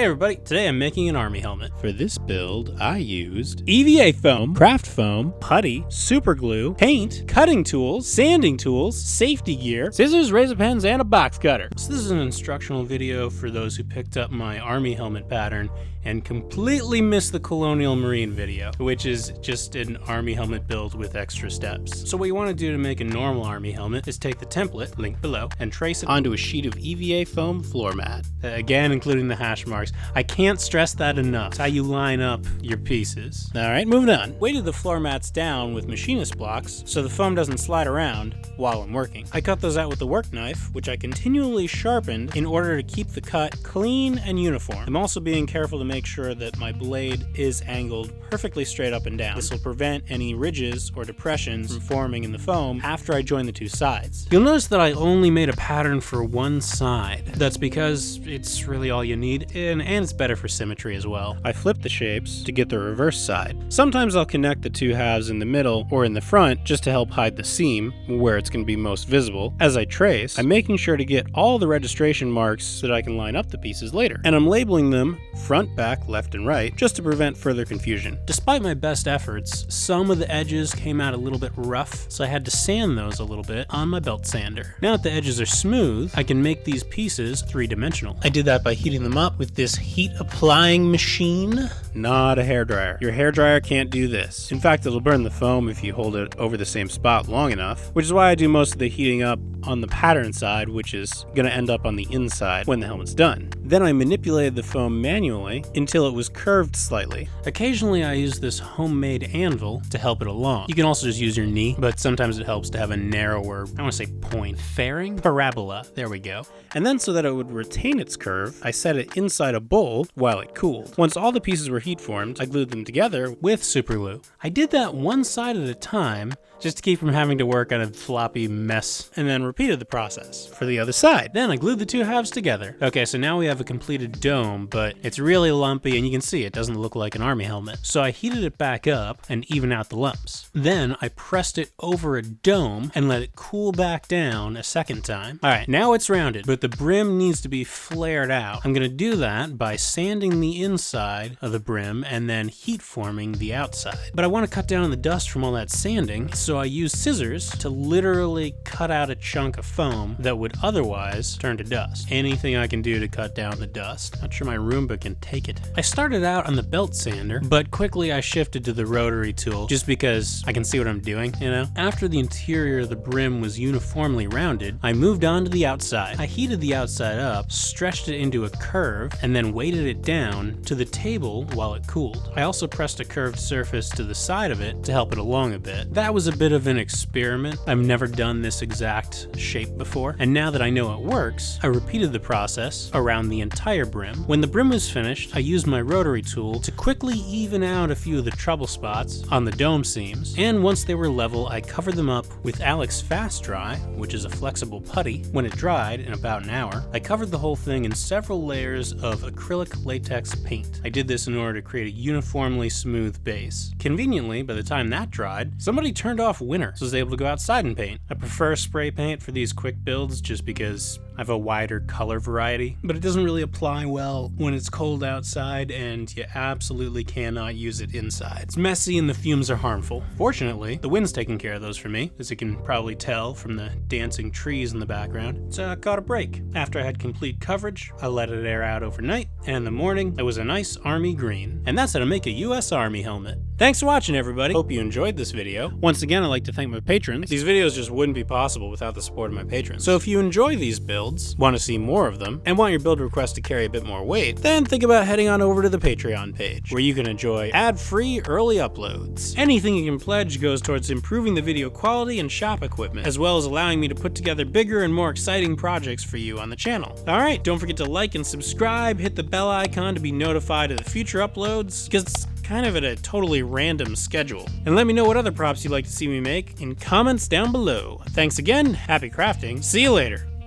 Hey everybody, today I'm making an army helmet. For this build, I used EVA foam, craft foam, putty, super glue, paint, cutting tools, sanding tools, safety gear, scissors, razor pens, and a box cutter. So this is an instructional video for those who picked up my army helmet pattern and completely missed the Colonial Marine video, which is just an army helmet build with extra steps. So what you want to do to make a normal army helmet is take the template, linked below, and trace it onto a sheet of EVA foam floor mat. Again, including the hash marks. I can't stress that enough. It's how you line up your pieces. Alright, moving on. Weighted the floor mats down with machinist blocks so the foam doesn't slide around while I'm working. I cut those out with the work knife, which I continually sharpened in order to keep the cut clean and uniform. I'm also being careful to make sure that my blade is angled perfectly straight up and down. This will prevent any ridges or depressions from forming in the foam after I join the two sides. You'll notice that I only made a pattern for one side. That's because it's really all you need, and it's better for symmetry as well. I flipped the shapes to get the reverse side. Sometimes I'll connect the two halves in the middle or in the front just to help hide the seam where it's going to be most visible. As I trace, I'm making sure to get all the registration marks so that I can line up the pieces later. And I'm labeling them front, back, left, and right just to prevent further confusion. Despite my best efforts, some of the edges came out a little bit rough, so I had to sand those a little bit on my belt sander. Now that the edges are smooth, I can make these pieces three-dimensional. I did that by heating them up with this heat applying machine, not a hairdryer. Your hairdryer can't do this. In fact, it'll burn the foam if you hold it over the same spot long enough, which is why I do most of the heating up on the pattern side, which is going to end up on the inside when the helmet's done. Then I manipulated the foam manually until it was curved slightly. Occasionally I use this homemade anvil to help it along. You can also just use your knee, but sometimes it helps to have a narrower, I want to say point, fairing? Parabola, there we go. And then so that it would retain its curve, I set it inside a bowl while it cooled. Once all the pieces were heat formed, I glued them together with super glue. I did that one side at a time, just to keep from having to work on a floppy mess, and then repeated the process for the other side. Then I glued the two halves together. Okay, so now we have a completed dome, but it's really lumpy and you can see it doesn't look like an army helmet. So I heated it back up and evened out the lumps. Then I pressed it over a dome and let it cool back down a second time. All right, now it's rounded, but the brim needs to be flared out. I'm gonna do that by sanding the inside of the brim and then heat forming the outside. But I wanna cut down on the dust from all that sanding, so I used scissors to literally cut out a chunk of foam that would otherwise turn to dust. Anything I can do to cut down the dust. Not sure my Roomba can take it. I started out on the belt sander, but quickly I shifted to the rotary tool just because I can see what I'm doing, you know? After the interior of the brim was uniformly rounded, I moved on to the outside. I heated the outside up, stretched it into a curve, and then weighted it down to the table while it cooled. I also pressed a curved surface to the side of it to help it along a bit. That was a bit of an experiment. I've never done this exact shape before, and now that I know it works, I repeated the process around the entire brim. When the brim was finished, I used my rotary tool to quickly even out a few of the trouble spots on the dome seams, and once they were level, I covered them up with Alex Fast Dry, which is a flexible putty. When it dried in about an hour, I covered the whole thing in several layers of acrylic latex paint. I did this in order to create a uniformly smooth base. Conveniently, by the time that dried, somebody turned off Winter, so I was able to go outside and paint. I prefer spray paint for these quick builds just because I have a wider color variety, but it doesn't really apply well when it's cold outside and you absolutely cannot use it inside. It's messy and the fumes are harmful. Fortunately, the wind's taking care of those for me, as you can probably tell from the dancing trees in the background. It's caught a break. After I had complete coverage, I let it air out overnight, and in the morning, it was a nice army green. And that's how to make a US Army helmet. Thanks for watching, everybody. Hope you enjoyed this video. Once again, I'd like to thank my patrons. These videos just wouldn't be possible without the support of my patrons. So if you enjoy these builds, want to see more of them, and want your build request to carry a bit more weight, then think about heading on over to the Patreon page, where you can enjoy ad-free early uploads. Anything you can pledge goes towards improving the video quality and shop equipment, as well as allowing me to put together bigger and more exciting projects for you on the channel. Alright, don't forget to like and subscribe, hit the bell icon to be notified of the future uploads, because it's kind of at a totally random schedule. And let me know what other props you'd like to see me make in comments down below. Thanks again, happy crafting, see you later!